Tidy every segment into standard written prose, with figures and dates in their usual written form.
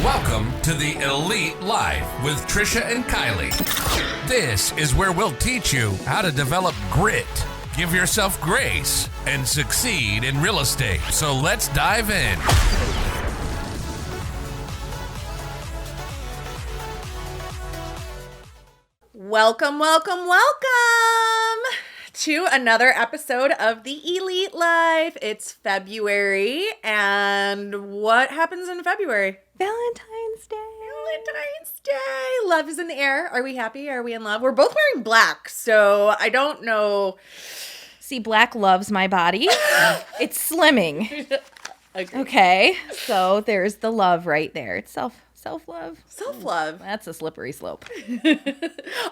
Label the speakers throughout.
Speaker 1: Welcome to the Elite Life with Trisha and Kylee. This is where we'll teach you how to develop grit, give yourself grace, and succeed in real estate. So let's dive in.
Speaker 2: Welcome to another episode of the Elite Life. It's February, and what happens in February?
Speaker 3: Valentine's Day.
Speaker 2: Love is in the air. Are we happy? Are we in love? We're both wearing black, so I don't know.
Speaker 3: See, black loves my body. It's slimming. Okay, so there's the love right there. It's self-love.
Speaker 2: Self-love.
Speaker 3: That's a slippery slope.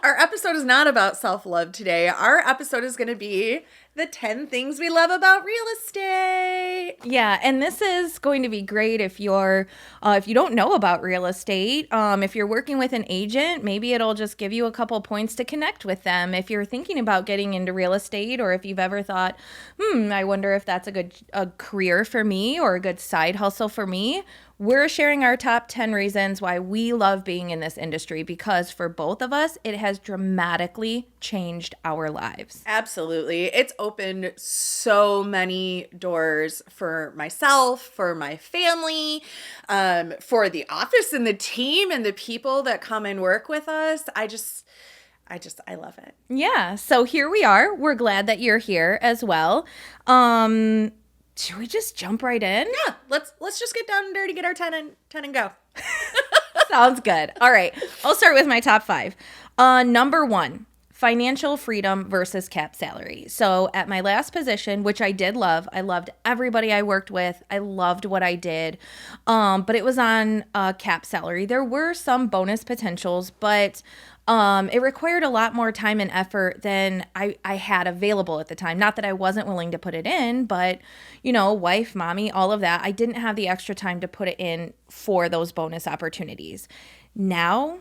Speaker 2: Our episode is not about self-love today. Our episode is going to be the 10 things we love about real estate.
Speaker 3: Yeah, and this is going to be great if you don't know about real estate. If you're working with an agent, maybe it'll just give you a couple points to connect with them. If you're thinking about getting into real estate, or if you've ever thought, I wonder if that's a career for me or a good side hustle for me. We're sharing our top 10 reasons why we love being in this industry, because for both of us, it has dramatically changed our lives.
Speaker 2: Absolutely. It's opened so many doors for myself, for my family, for the office and the team and the people that come and work with us. I love it.
Speaker 3: Yeah. So here we are. We're glad that you're here as well. Should we just jump right in?
Speaker 2: Yeah, let's just get down and dirty, get our 10 and go.
Speaker 3: Sounds good. All right. I'll start with my top 5. Number 1, financial freedom versus cap salary. So at my last position, which I did love, I loved everybody I worked with. I loved what I did. But it was on cap salary. There were some bonus potentials, but it required a lot more time and effort than I had available at the time. Not that I wasn't willing to put it in, but, wife, mommy, all of that. I didn't have the extra time to put it in for those bonus opportunities. Now,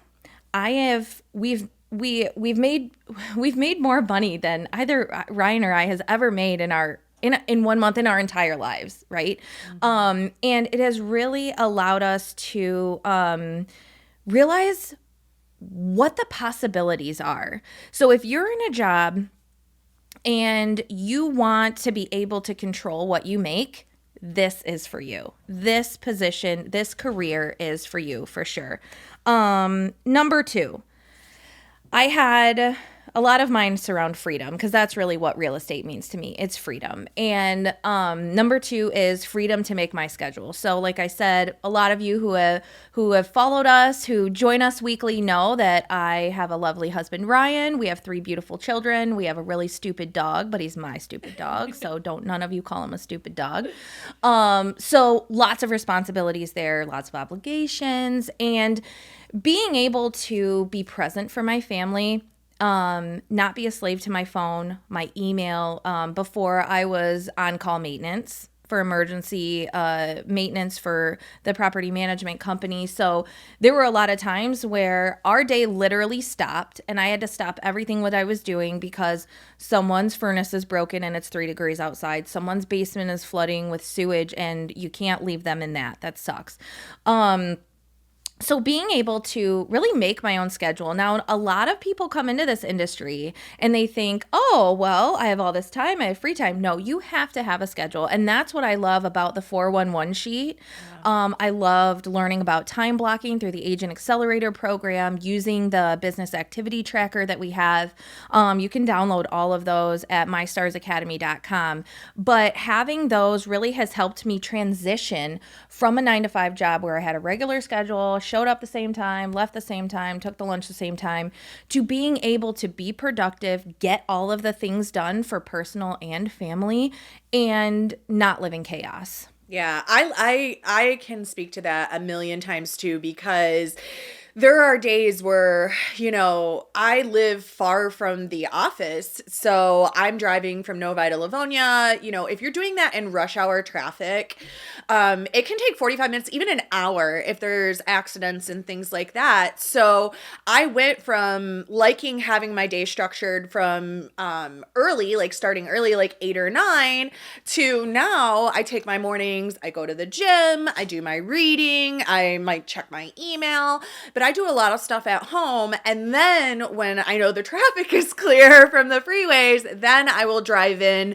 Speaker 3: we've made more money than either Ryan or I has ever made in 1 month in our entire lives, right? Mm-hmm. And it has really allowed us to realize what the possibilities are. So if you're in a job and you want to be able to control what you make, this is for you. This position, this career is for you for sure. Number 2, I had a lot of mine surround freedom, because that's really what real estate means to me. It's freedom. And number 2 is freedom to make my schedule. So like I said, a lot of you who have followed us, who join us weekly, know that I have a lovely husband, Ryan. We have 3 beautiful children. We have a really stupid dog, but he's my stupid dog. So don't none of you call him a stupid dog. So lots of responsibilities there, lots of obligations, and being able to be present for my family, not be a slave to my phone, my email. Before, I was on-call maintenance for emergency maintenance for the property management company. So there were a lot of times where our day literally stopped, and I had to stop everything what I was doing because someone's furnace is broken and it's 3 degrees outside. Someone's basement is flooding with sewage, and you can't leave them in that. That sucks. So being able to really make my own schedule. Now, a lot of people come into this industry and they think, oh, well, I have all this time, I have free time. No, you have to have a schedule. And that's what I love about the 411 sheet. Yeah. I loved learning about time blocking through the Agent Accelerator program, using the business activity tracker that we have. You can download all of those at mystarsacademy.com. But having those really has helped me transition from a 9-to-5 job where I had a regular schedule, showed up the same time, left the same time, took the lunch the same time, to being able to be productive, get all of the things done for personal and family, and not live in chaos.
Speaker 2: Yeah, I can speak to that a million times too, because there are days where, I live far from the office. So I'm driving from Novi to Livonia. If you're doing that in rush hour traffic, it can take 45 minutes, even an hour if there's accidents and things like that. So I went from liking having my day structured from early, like starting early, like 8 or 9, to now I take my mornings, I go to the gym, I do my reading, I might check my email, but I do a lot of stuff at home. And then when I know the traffic is clear from the freeways, then I will drive in.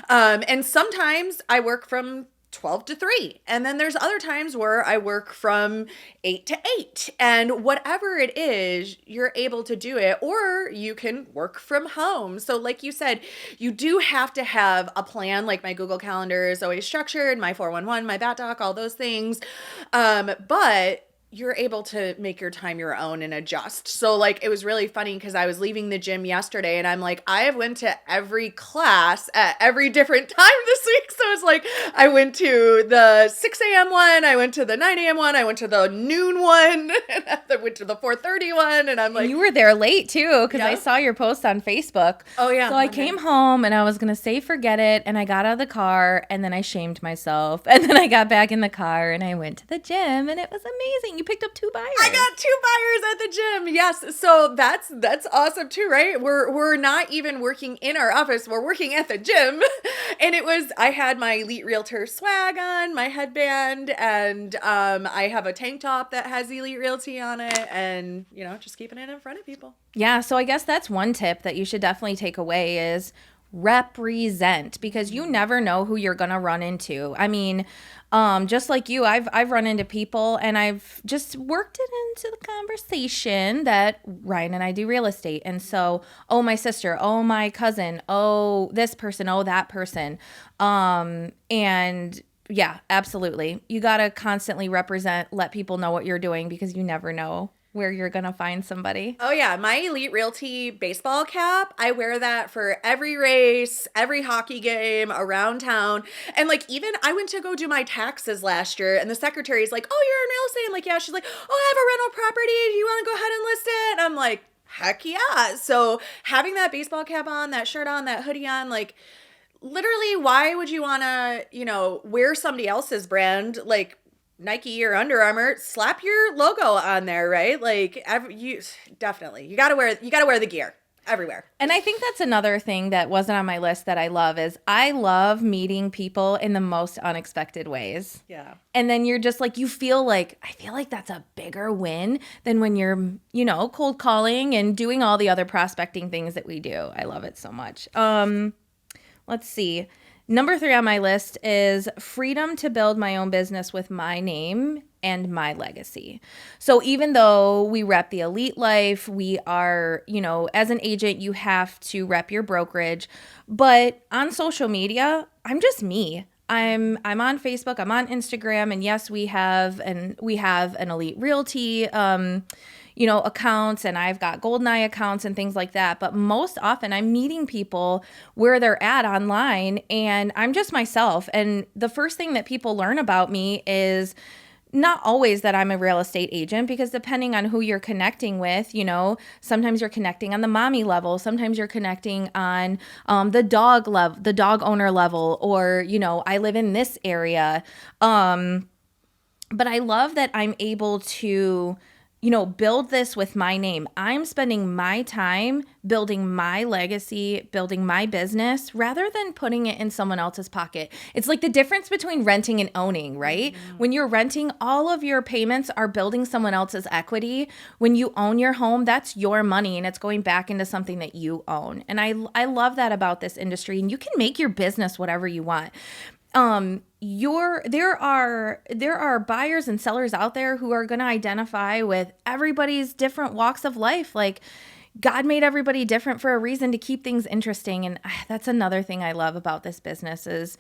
Speaker 2: And sometimes I work from 12 to 3. And then there's other times where I work from 8 to 8. And whatever it is, you're able to do it, or you can work from home. So like you said, you do have to have a plan. Like my Google Calendar is always structured, my 411, my Bat Doc, all those things. But you're able to make your time your own and adjust. So like, it was really funny because I was leaving the gym yesterday and I'm like, I have went to every class at every different time this week. So it's like, I went to the 6 a.m. one, I went to the 9 a.m. one, I went to the noon one, and I went to the 4:30 one. And I'm like,
Speaker 3: you were there late too, because I saw your post on Facebook.
Speaker 2: Oh yeah.
Speaker 3: So I came home and I was going to say, forget it. And I got out of the car and then I shamed myself. And then I got back in the car and I went to the gym and it was amazing. You picked up 2 buyers.
Speaker 2: I got 2 buyers at the gym. Yes. So that's awesome too, right? We're not even working in our office. We're working at the gym. And I had my Elite Realtor swag on, my headband, and I have a tank top that has Elite Realty on it, and just keeping it in front of people.
Speaker 3: Yeah, so I guess that's one tip that you should definitely take away is represent, because you never know who you're gonna run into. I mean, just like you, I've run into people and I've just worked it into the conversation that Ryan and I do real estate. And so, oh, my sister, oh, my cousin, oh, this person, oh, that person. And yeah, absolutely. You got to constantly represent, let people know what you're doing, because you never know where you're going to find somebody.
Speaker 2: Oh yeah, my Elite Realty baseball cap, I wear that for every race, every hockey game around town. And like, even I went to go do my taxes last year and the secretary's like, oh, you're in real estate? I'm like, yeah. She's like, oh, I have a rental property. Do you want to go ahead and list it? And I'm like, heck yeah. So having that baseball cap on, that shirt on, that hoodie on, like, literally, why would you want to, wear somebody else's brand? Like, Nike or Under Armour, slap your logo on there, right? Like, you gotta wear the gear everywhere.
Speaker 3: And I think that's another thing that wasn't on my list that I love is I love meeting people in the most unexpected ways.
Speaker 2: Yeah.
Speaker 3: And then you're just like, I feel like that's a bigger win than when you're, cold calling and doing all the other prospecting things that we do. I love it so much. Let's see. Number 3 on my list is freedom to build my own business with my name and my legacy. So even though we rep the elite life, we are, as an agent, you have to rep your brokerage. But on social media, I'm just me. I'm on Facebook, I'm on Instagram, and yes, we have an Elite Realty accounts, and I've got GoldenEye accounts and things like that. But most often I'm meeting people where they're at online and I'm just myself. And the first thing that people learn about me is not always that I'm a real estate agent, because depending on who you're connecting with, sometimes you're connecting on the mommy level, sometimes you're connecting on the dog level, the dog owner level, or, I live in this area. But I love that I'm able to build this with my name. I'm spending my time building my legacy, building my business, rather than putting it in someone else's pocket. It's like the difference between renting and owning, right? Mm-hmm. When you're renting, all of your payments are building someone else's equity. When you own your home, that's your money and it's going back into something that you own. And I love that about this industry. And you can make your business whatever you want. There are buyers and sellers out there who are going to identify with everybody's different walks of life. Like, God made everybody different for a reason, to keep things interesting. And that's another thing I love about this business is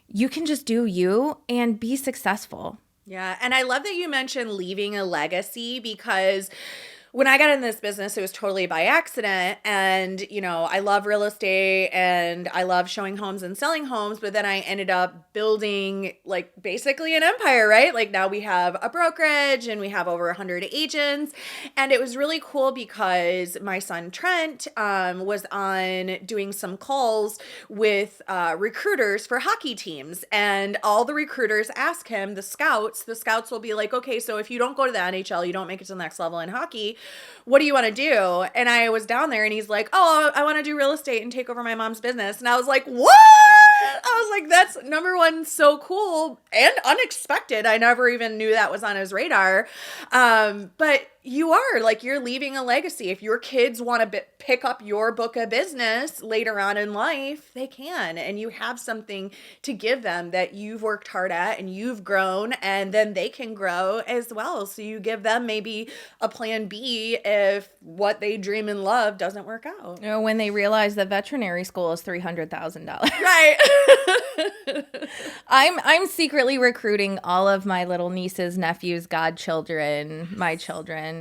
Speaker 3: you can just do you and be successful.
Speaker 2: Yeah. And I love that you mentioned leaving a legacy, because when I got in this business, it was totally by accident. And, you know, I love real estate and I love showing homes and selling homes. But then I ended up building like basically an empire, right? Like now we have a brokerage and we have over 100 agents. And it was really cool because my son Trent was on doing some calls with recruiters for hockey teams. And all the recruiters ask him, the scouts will be like, okay, so if you don't go to the NHL, you don't make it to the next level in hockey, what do you want to do? And I was down there and he's like, oh, I want to do real estate and take over my mom's business. And I was like, what? I was like, that's number one, so cool and unexpected. I never even knew that was on his radar. But you are like, you're leaving a legacy. If your kids want to pick up your book of business later on in life, they can. And you have something to give them that you've worked hard at and you've grown, and then they can grow as well. So you give them maybe a plan B if what they dream and love doesn't work out.
Speaker 3: You know, when they realize that veterinary school is $300,000.
Speaker 2: Right.
Speaker 3: I'm secretly recruiting all of my little nieces, nephews, godchildren, my children.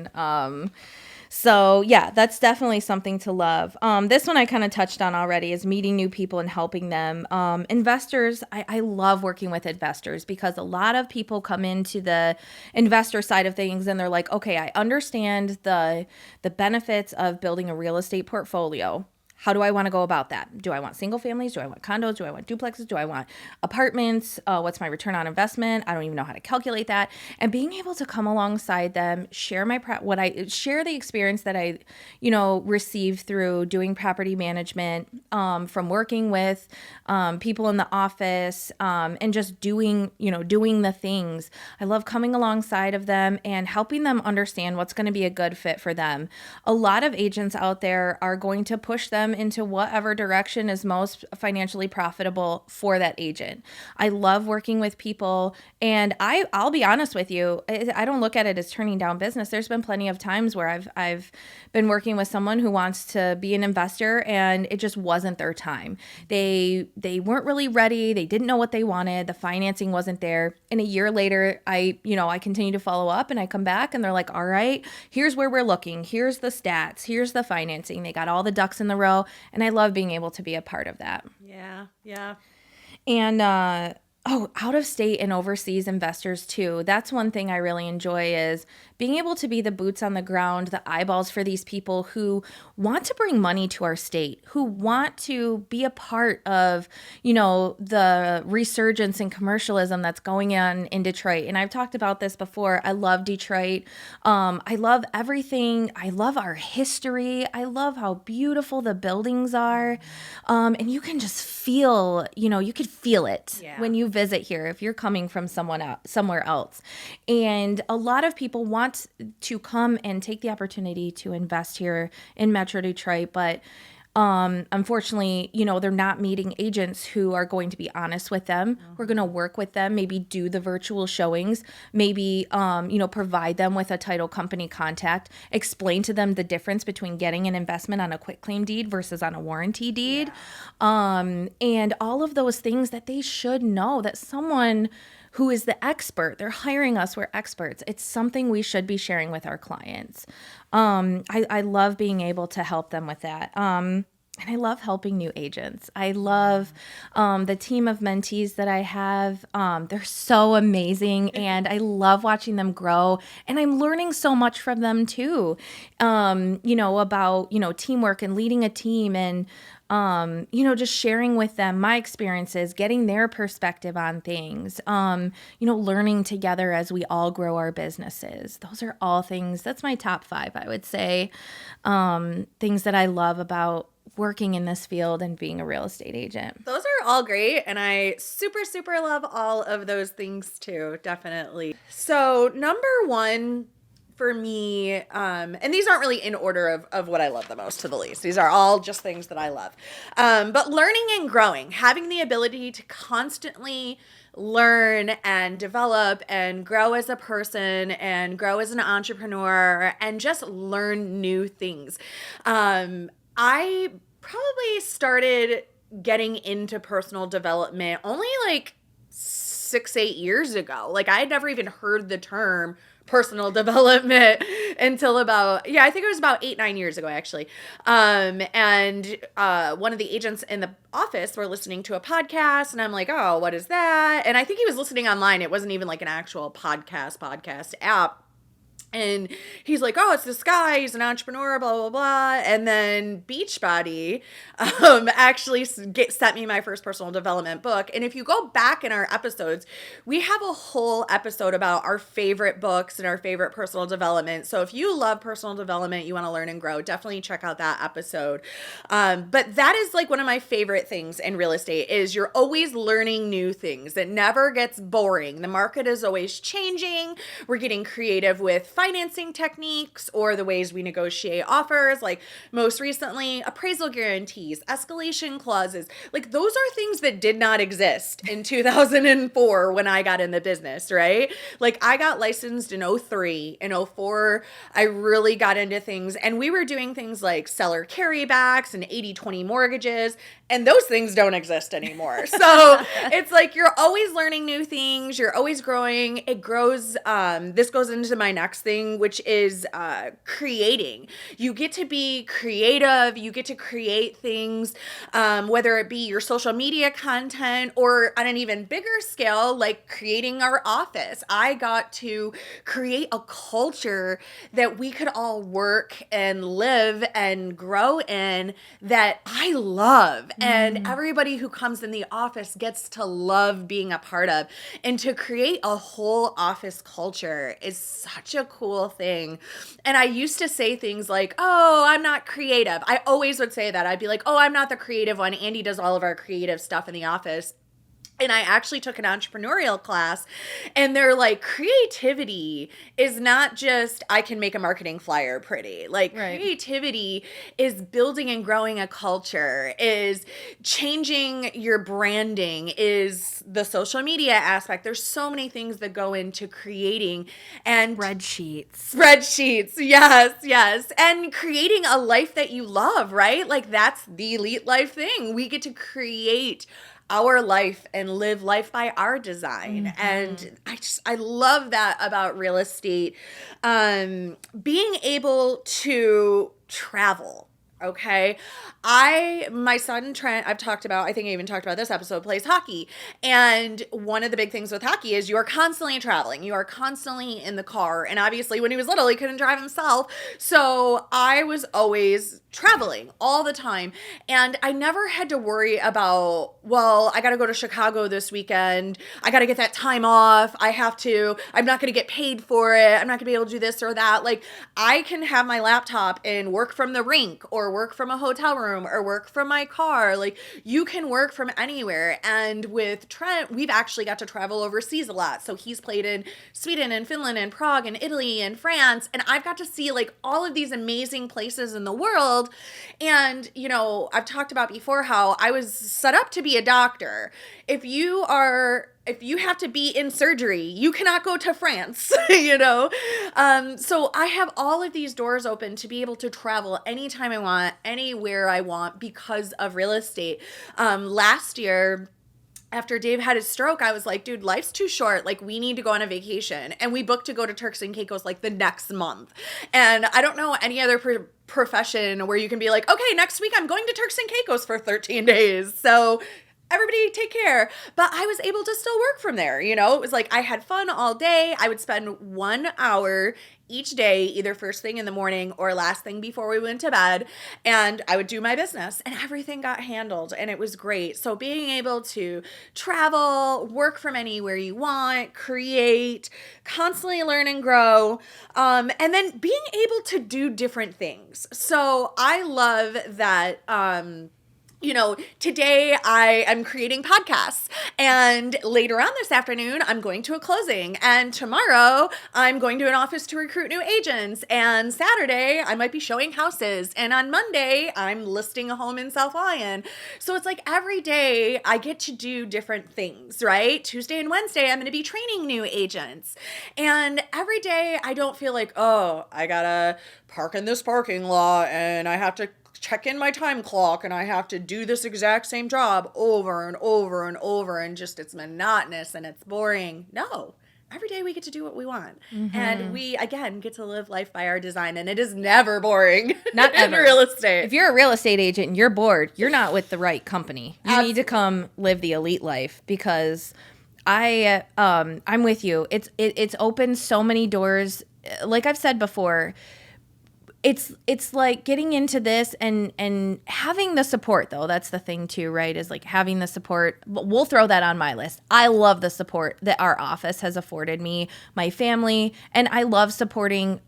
Speaker 3: So yeah, that's definitely something to love. This one I kind of touched on already is meeting new people and helping them. Investors, I love working with investors because a lot of people come into the investor side of things and they're like, okay, I understand the benefits of building a real estate portfolio. How do I want to go about that? Do I want single families? Do I want condos? Do I want duplexes? Do I want apartments? What's my return on investment? I don't even know how to calculate that. And being able to come alongside them, share share the experience that I, received through doing property management, from working with people in the office, and just doing the things. I love coming alongside of them and helping them understand what's going to be a good fit for them. A lot of agents out there are going to push them into whatever direction is most financially profitable for that agent. I love working with people, and I'll be honest with you, I don't look at it as turning down business. There's been plenty of times where I've been working with someone who wants to be an investor and it just wasn't their time. They weren't really ready. They didn't know what they wanted. The financing wasn't there. And a year later, I continue to follow up and I come back and they're like, all right, here's where we're looking. Here's the stats. Here's the financing. They got all the ducks in the row. And I love being able to be a part of that.
Speaker 2: Yeah. Yeah.
Speaker 3: And, out of state and overseas investors too. That's one thing I really enjoy is being able to be the boots on the ground, the eyeballs for these people who want to bring money to our state, who want to be a part of, the resurgence in commercialism that's going on in Detroit. And I've talked about this before. I love Detroit. I love everything. I love our history. I love how beautiful the buildings are. And you can just feel, you could feel it when you visit here if you're coming from somewhere else. And a lot of people want to come and take the opportunity to invest here in Metro Detroit, but unfortunately, they're not meeting agents who are going to be honest with them. We're going to work with them, maybe do the virtual showings, maybe, provide them with a title company contact, explain to them the difference between getting an investment on a quitclaim deed versus on a warranty deed. And all of those things that they should know, that someone who is the expert, they're hiring us, we're experts. It's something we should be sharing with our clients. I love being able to help them with that. And I love helping new agents. I love the team of mentees that I have. They're so amazing, and I love watching them grow. And I'm learning so much from them too, about, teamwork and leading a team and, just sharing with them my experiences, getting their perspective on things, learning together as we all grow our businesses. Those are all things, that's my top 5, I would say, things that I love about working in this field and being a real estate agent.
Speaker 2: Those are all great, and I super, super love all of those things too, definitely. So number 1 for me, and these aren't really in order of what I love the most to the least. These are all just things that I love. But learning and growing, having the ability to constantly learn and develop and grow as a person and grow as an entrepreneur and just learn new things. I probably started getting into personal development only like 6-8 years ago. Like I had never even heard the term personal development until about, I think it was about 8-9 years ago, actually. And one of the agents in the office were listening to a podcast, and I'm like, oh, what is that? And I think he was listening online. It wasn't even like an actual podcast app. And he's like, oh, it's this guy, he's an entrepreneur, blah, blah, blah. And then Beachbody actually sent me my first personal development book. And if you go back in our episodes, we have a whole episode about our favorite books and our favorite personal development. So if you love personal development, you want to learn and grow, definitely check out that episode. But that is like one of my favorite things in real estate is you're always learning new things. It never gets boring. The market is always changing. We're getting creative with financing techniques or the ways we negotiate offers, like most recently appraisal guarantees, escalation clauses. Like those are things that did not exist in 2004 when I got in the business, right? Like I got licensed in 2003. In 2004, I really got into things, and we were doing things like seller carrybacks and 80/20 mortgages, and those things don't exist anymore. So it's like you're always learning new things, you're always growing. It grows. This goes into my next thing, which is creating. You get to be creative. You get to create things, whether it be your social media content or on an even bigger scale, like creating our office. I got to create a culture that we could all work and live and grow in that I love. And everybody who comes in the office gets to love being a part of. And to create a whole office culture is such a cool thing. And I used to say things like, oh, I'm not creative. I always would say that. I'd be like, oh, I'm not the creative one. Andy does all of our creative stuff in the office. And I actually took an entrepreneurial class, and they're like, creativity is not just, I can make a marketing flyer pretty. Like creativity is building and growing a culture, is changing your branding, is the social media aspect. There's so many things that go into creating, and
Speaker 3: Spreadsheets.
Speaker 2: Yes. And creating a life that you love, right? Like that's the elite life thing. We get to create our life and live life by our design. And I love that about real estate. Being able to travel. Okay. My son Trent, I think I even talked about this episode, plays hockey. And one of the big things with hockey is you are constantly traveling. You are constantly in the car. And obviously when he was little, he couldn't drive himself. So I was always traveling all the time. And I never had to worry about, well, I got to go to Chicago this weekend. I got to get that time off. I'm not going to get paid for it. I'm not going to be able to do this or that. Like I can have my laptop and work from the rink or work from a hotel room or work from my car. Like you can work from anywhere. And with Trent, we've actually got to travel overseas a lot. So he's played in Sweden and Finland and Prague and Italy and France. And I've got to see like all of these amazing places in the world. And, you know, I've talked about before how I was set up to be a doctor. If you have to be in surgery, you cannot go to France, you know? So I have all of these doors open to be able to travel anytime I want, anywhere I want because of real estate. Last year, after Dave had his stroke, I was like, dude, life's too short. Like, we need to go on a vacation. And we booked to go to Turks and Caicos like the next month. And I don't know any other profession where you can be like, okay, next week I'm going to Turks and Caicos for 13 days. So everybody take care. But I was able to still work from there. You know, it was like I had fun all day. I would spend 1 hour each day, either first thing in the morning or last thing before we went to bed. And I would do my business and everything got handled and it was great. So being able to travel, work from anywhere you want, create, constantly learn and grow, and then being able to do different things. So I love that, you know, today I am creating podcasts, and later on this afternoon, I'm going to a closing, and tomorrow I'm going to an office to recruit new agents, and Saturday I might be showing houses, and on Monday I'm listing a home in South Lyon. So it's like every day I get to do different things, right? Tuesday and Wednesday I'm going to be training new agents, and every day I don't feel like, oh, I gotta park in this parking lot and I have to check in my time clock and I have to do this exact same job over and over and over, and just it's monotonous and it's boring. No. Every day we get to do what we want. And we, again, get to live life by our design. And it is never boring.
Speaker 3: Not
Speaker 2: in
Speaker 3: ever.
Speaker 2: real estate.
Speaker 3: If you're a real estate agent and you're bored, you're not with the right company. You need to come live the elite life, because I'm with you. It's opened so many doors. Like I've said before, it's like getting into this and having the support, though. That's the thing too, right? Is like having the support. We'll throw that on my list. I love the support that our office has afforded me, my family, and I love supporting,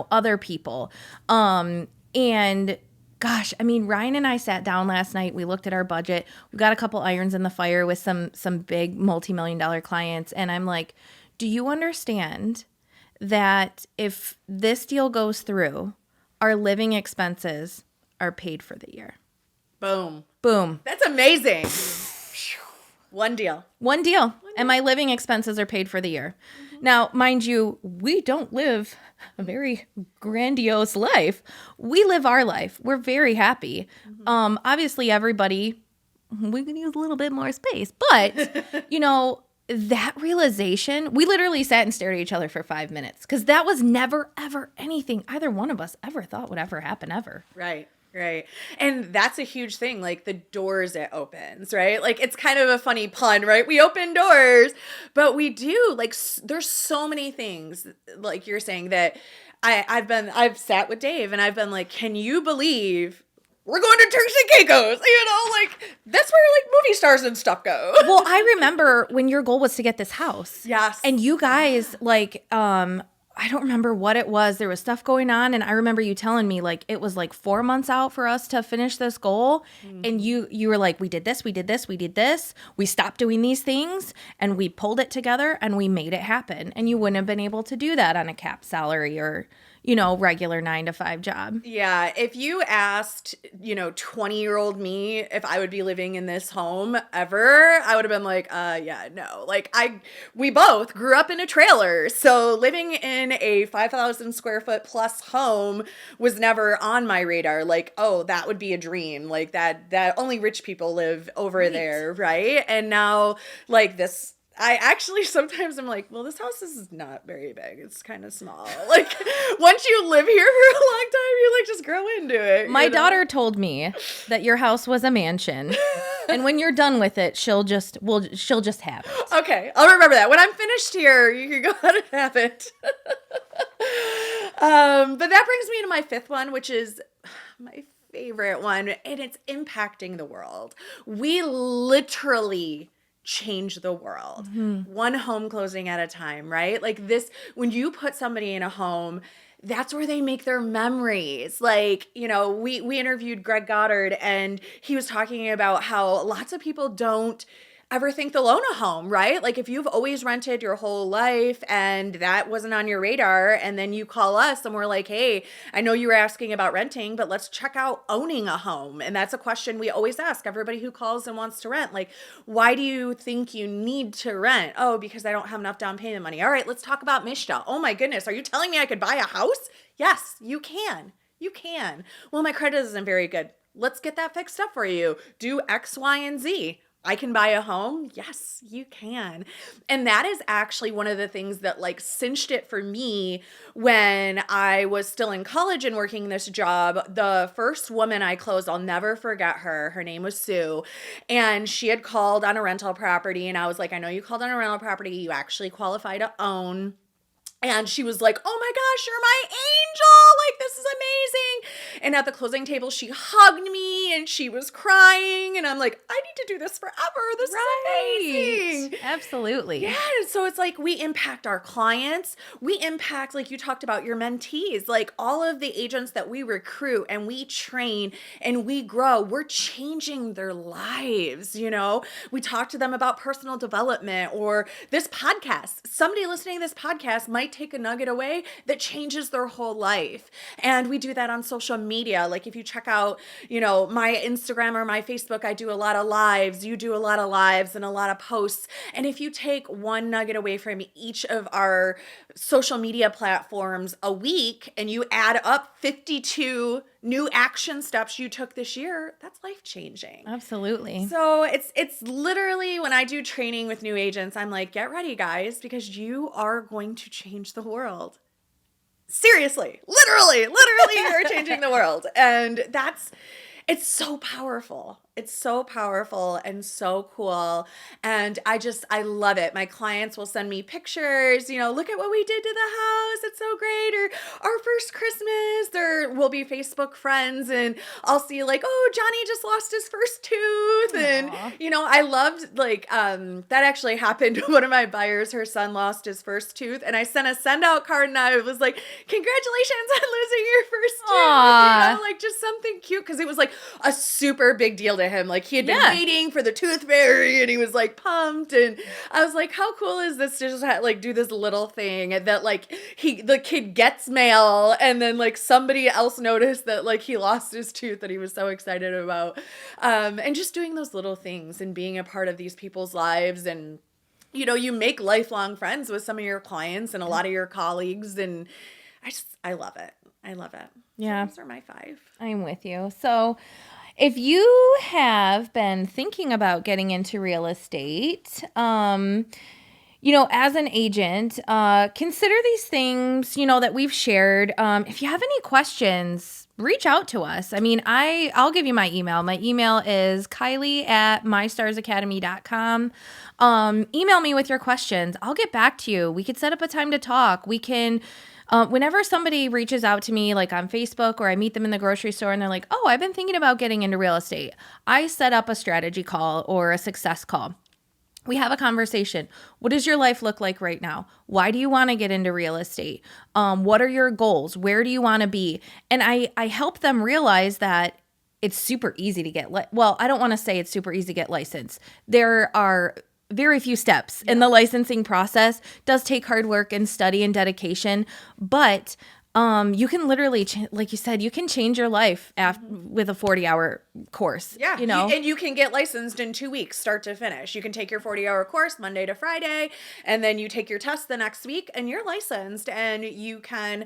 Speaker 3: other people. And gosh, I mean, Ryan and I sat down last night. We looked at our budget. We got a couple irons in the fire with some big multi-million-dollar clients, and I'm like, do you understand that if this deal goes through, our living expenses are paid for the year?
Speaker 2: Boom.
Speaker 3: Boom.
Speaker 2: That's amazing. One deal.
Speaker 3: And my living expenses are paid for the year. Now, mind you, we don't live a very grandiose life. We live our life. We're very happy. Obviously, everybody, we can use a little bit more space. But, that realization, we literally sat and stared at each other for 5 minutes, because that was never, ever anything either one of us ever thought would ever happen ever.
Speaker 2: Right. And that's a huge thing, like the doors it opens, right? Like it's kind of a funny pun, right? We open doors, but we do, like, there's so many things, like you're saying, that I've sat with Dave and I've been like, can you believe we're going to Turks and Caicos? Like that's where like movie stars and stuff go.
Speaker 3: Well, I remember when your goal was to get this house.
Speaker 2: Yes.
Speaker 3: And you guys, like, I don't remember what it was. There was stuff going on, and I remember you telling me, like, it was like 4 months out for us to finish this goal. And you were like, we did this, we did this, we did this. We stopped doing these things, and we pulled it together, and we made it happen. And you wouldn't have been able to do that on a cap salary or, regular 9-to-5 job.
Speaker 2: Yeah. If you asked, 20-year-old me if I would be living in this home ever, I would have been like, yeah, no. Like we both grew up in a trailer. So living in a 5,000 square foot plus home was never on my radar. Like, oh, that would be a dream. Like that only rich people live over there. Right. And now like this, I actually sometimes I'm like, well, this house is not very big. It's kind of small. Like once you live here for a long time, you like just grow into it.
Speaker 3: My daughter told me that your house was a mansion, and when you're done with it, she'll just have it.
Speaker 2: Okay, I'll remember that. When I'm finished here, you can go ahead and have it. But that brings me to my fifth one, which is my favorite one, and it's impacting the world. We literally change the world. One home closing at a time, right? Like this, when you put somebody in a home, that's where they make their memories. Like, we interviewed Greg Goddard, and he was talking about how lots of people don't ever think they'll own a home, right? Like if you've always rented your whole life and that wasn't on your radar, and then you call us and we're like, hey, I know you were asking about renting, but let's check out owning a home. And that's a question we always ask everybody who calls and wants to rent. Like, why do you think you need to rent? Oh, because I don't have enough down payment money. All right, let's talk about Mishta. Oh my goodness, are you telling me I could buy a house? Yes, you can. You can. Well, my credit isn't very good. Let's get that fixed up for you. Do X, Y, and Z. I can buy a home? Yes, you can. And that is actually one of the things that like cinched it for me when I was still in college and working this job. The first woman I closed, I'll never forget her. Her name was Sue. And she had called on a rental property. And I was like, I know you called on a rental property. You actually qualify to own. And she was like, oh my gosh, you're my angel. Like, this is amazing. And at the closing table, she hugged me and she was crying. And I'm like, I need to do this forever. This is amazing.
Speaker 3: Absolutely.
Speaker 2: Yeah. So it's like we impact our clients. We impact, like you talked about, your mentees, like all of the agents that we recruit and we train and we grow. We're changing their lives. We talk to them about personal development or this podcast. Somebody listening to this podcast might take a nugget away that changes their whole life. And we do that on social media. Like if you check out, my Instagram or my Facebook, I do a lot of lives. You do a lot of lives and a lot of posts. And if you take one nugget away from each of our social media platforms a week and you add up 52 new action steps you took this year, that's life-changing.
Speaker 3: Absolutely.
Speaker 2: So it's literally, when I do training with new agents, I'm like, get ready, guys, because you are going to change the world. Seriously, literally, you're changing the world. And it's so powerful. It's so powerful and so cool. And I love it. My clients will send me pictures, look at what we did to the house. It's so great. Or our first Christmas, or we'll be Facebook friends and I'll see like, oh, Johnny just lost his first tooth.
Speaker 3: Aww.
Speaker 2: And, I loved that actually happened. One of my buyers, her son lost his first tooth, and I sent a send out card and I was like, congratulations on losing your first tooth. Like just something cute. Cause it was like a super big deal to him. Like he had been waiting for the tooth fairy and he was like pumped. And I was like, how cool is this to just do this little thing that like the kid gets mail, and then like somebody else noticed that like he lost his tooth that he was so excited about. And just doing those little things and being a part of these people's lives. And, you make lifelong friends with some of your clients and a lot of your colleagues. And I love it. I love it.
Speaker 3: Yeah.
Speaker 2: So those are my 5.
Speaker 3: I'm with you. So if you have been thinking about getting into real estate, as an agent, consider these things, that we've shared. If you have any questions, reach out to us. I mean, I'll give you my email. My email is Kylee@mystarsacademy.com. Email me with your questions. I'll get back to you. We could set up a time to talk. We can, whenever somebody reaches out to me, like on Facebook, or I meet them in the grocery store and they're like, oh, I've been thinking about getting into real estate, I set up a strategy call or a success call. We have a conversation. What does your life look like right now? Why do you want to get into real estate? What are your goals? Where do you want to be? And I help them realize that it's super easy to get, I don't want to say it's super easy to get licensed. There are very few steps in the licensing process. It does take hard work and study and dedication, but you can literally, like you said, you can change your life with a 40-hour course.
Speaker 2: Yeah.
Speaker 3: And
Speaker 2: you can get licensed in 2 weeks, start to finish. You can take your 40-hour course Monday to Friday, and then you take your test the next week and you're licensed. And you can,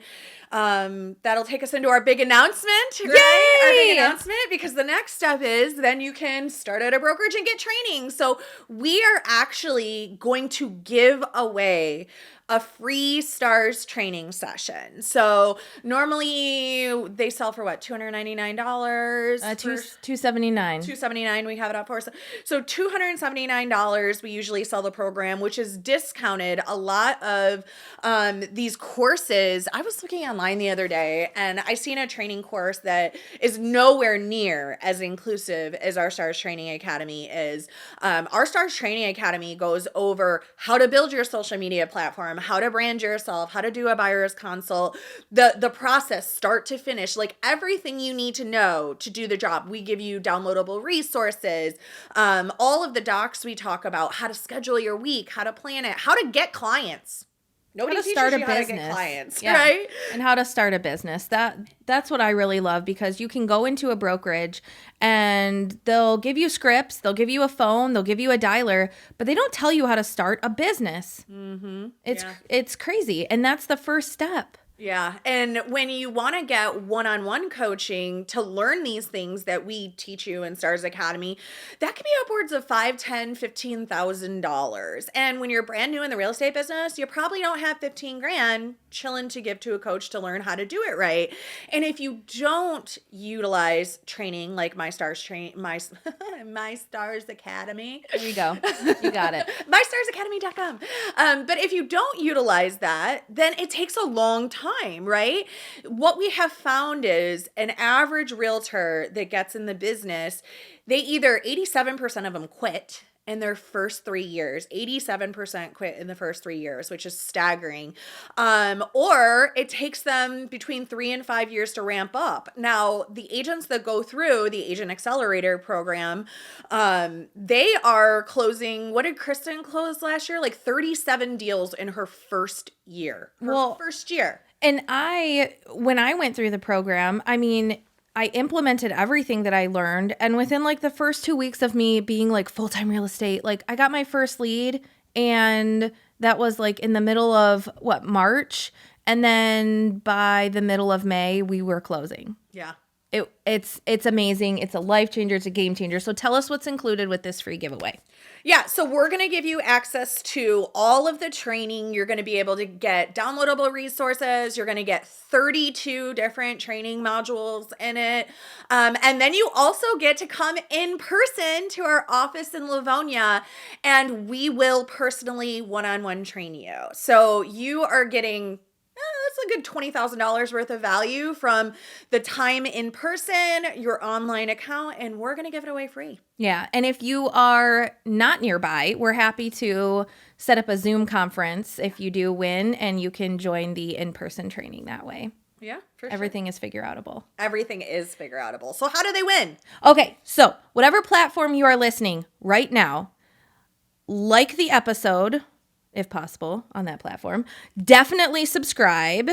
Speaker 2: that'll take us into our big announcement, right?
Speaker 3: Yay!
Speaker 2: Our big announcement, because the next step is then you can start at a brokerage and get training. So we are actually going to give away a free STARS training session. So normally they sell for what, $299?
Speaker 3: $279.
Speaker 2: $279 we have it up for. So $279 we usually sell the program, which is discounted. A lot of these courses, I was looking online the other day and I seen a training course that is nowhere near as inclusive as our STARS Training Academy is. Our STARS Training Academy goes over how to build your social media platform, how to brand yourself, how to do a buyer's consult, the process start to finish, like everything you need to know to do the job. We give you downloadable resources, all of the docs we talk about, how to schedule your week, how to plan it, how to get clients. Nobody teaches you how to get clients, right?
Speaker 3: And how to start a business. That's what I really love, because you can go into a brokerage and they'll give you scripts, they'll give you a phone, they'll give you a dialer, but they don't tell you how to start a business. Mm-hmm. It's crazy. And that's the first step.
Speaker 2: Yeah. And when you want to get one-on-one coaching to learn these things that we teach you in STARS Academy, that could be upwards of $5,000, $10,000, $15,000. And when you're brand new in the real estate business, you probably don't have $15,000 chilling to give to a coach to learn how to do it right. And if you don't utilize training like my STARS Academy.
Speaker 3: There you go. You got it.
Speaker 2: mystarsacademy.com. But if you don't utilize that, then it takes a long time, right? What we have found is an average realtor that gets in the business, they either 87% of them quit in their first 3 years. 87% quit in the first 3 years, which is staggering. Or it takes them between 3 and 5 years to ramp up. Now, the agents that go through the Agent Accelerator program, they are closing, what did Kristen close last year? Like 37 deals in her first year. First year.
Speaker 3: And when I went through the program, I mean, I implemented everything that I learned. And within like the first 2 weeks of me being like full-time real estate, like I got my first lead, and that was like in the middle of March. And then by the middle of May, we were closing.
Speaker 2: Yeah.
Speaker 3: It's amazing. It's a life changer. It's a game changer. So tell us what's included with this free giveaway.
Speaker 2: Yeah, so we're going to give you access to all of the training. You're going to be able to get downloadable resources. You're going to get 32 different training modules in it. And then you also get to come in person to our office in Livonia, and we will personally one-on-one train you. So you are getting that's a good $20,000 worth of value from the time in person, your online account, and we're going to give it away free.
Speaker 3: Yeah. And if you are not nearby, we're happy to set up a Zoom conference if you do win, and you can join the in-person training that way.
Speaker 2: Yeah, for sure.
Speaker 3: Everything is figure-outable.
Speaker 2: Everything is figure-outable. So how do they win?
Speaker 3: Okay. So whatever platform you are listening right now, like the episode, if possible, on that platform. Definitely subscribe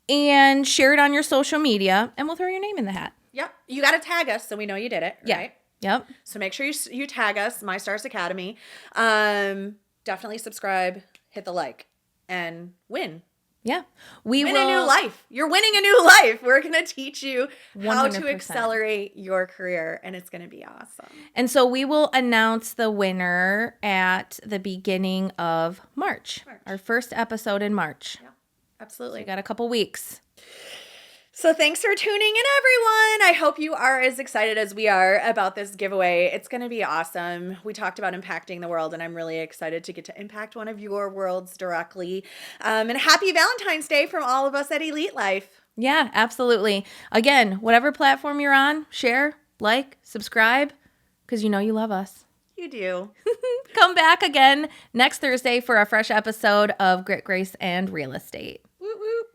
Speaker 3: and share it on your social media, and we'll throw your name in the hat.
Speaker 2: Yep. You got to tag us so we know you did it, right?
Speaker 3: Yep.
Speaker 2: So make sure you tag us, My Stars Academy. Definitely subscribe, hit the like, and win.
Speaker 3: Yeah.
Speaker 2: Win a new life. You're winning a new life. We're going to teach you how
Speaker 3: 100%.
Speaker 2: to accelerate your career, and it's going to be awesome.
Speaker 3: And so we will announce the winner at the beginning of March. Our first episode in March.
Speaker 2: Yeah, absolutely.
Speaker 3: So we got a couple weeks.
Speaker 2: So thanks for tuning in, everyone. I hope you are as excited as we are about this giveaway. It's going to be awesome. We talked about impacting the world, and I'm really excited to get to impact one of your worlds directly. And happy Valentine's Day from all of us at Elite Life.
Speaker 3: Yeah, absolutely. Again, whatever platform you're on, share, like, subscribe, because you know you love us.
Speaker 2: You do.
Speaker 3: Come back again next Thursday for a fresh episode of Grit, Grace, and Real Estate.
Speaker 2: Woot woot.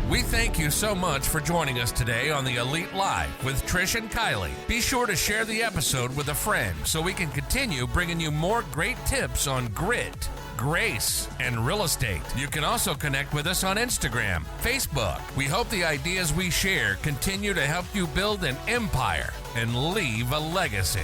Speaker 1: We thank you so much for joining us today on the Elite Live with Trish and Kylee. Be sure to share the episode with a friend so we can continue bringing you more great tips on grit, grace, and real estate. You can also connect with us on Instagram, Facebook. We hope the ideas we share continue to help you build an empire and leave a legacy.